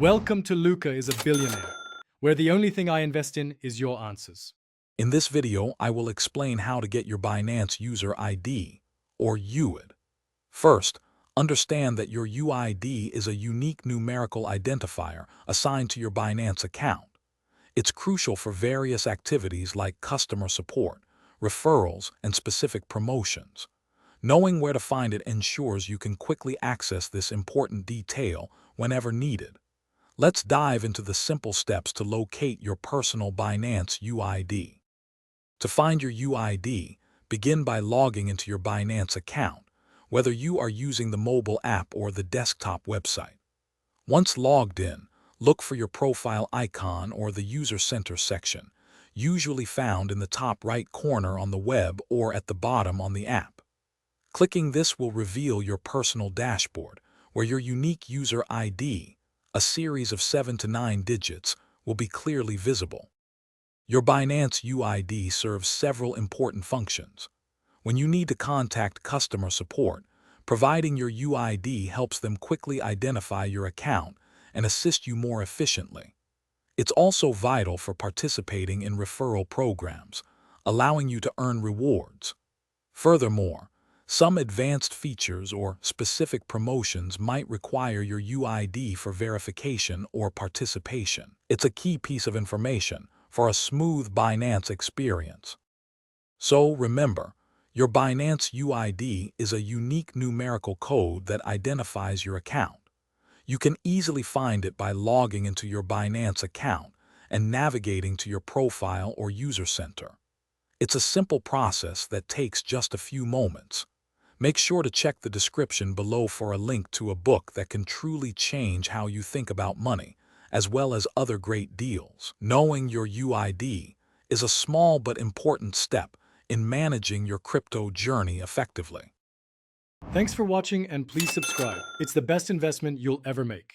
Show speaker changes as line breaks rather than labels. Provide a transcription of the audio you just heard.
Welcome to Luca is a Billionaire, where the only thing I invest in is your answers.
In this video, I will explain how to get your Binance User ID, or UID. First, understand that your UID is a unique numerical identifier assigned to your Binance account. It's crucial for various activities like customer support, referrals, and specific promotions. Knowing where to find it ensures you can quickly access this important detail whenever needed. Let's dive into the simple steps to locate your personal Binance UID. To find your UID, begin by logging into your Binance account, whether you are using the mobile app or the desktop website. Once logged in, look for your profile icon or the User Center section, usually found in the top right corner on the web or at the bottom on the app. Clicking this will reveal your personal dashboard, where your unique user ID, a series of 7 to 9 digits, will be clearly visible. Your Binance UID serves several important functions. When you need to contact customer support, providing your UID helps them quickly identify your account and assist you more efficiently. It's also vital for participating in referral programs, allowing you to earn rewards. Furthermore, some advanced features or specific promotions might require your UID for verification or participation. It's a key piece of information for a smooth Binance experience. So remember, your Binance UID is a unique numerical code that identifies your account. You can easily find it by logging into your Binance account and navigating to your profile or user center. It's a simple process that takes just a few moments. Make sure to check the description below for a link to a book that can truly change how you think about money, as well as other great deals. Knowing your UID is a small but important step in managing your crypto journey effectively.
Thanks for watching and please subscribe. It's the best investment you'll ever make.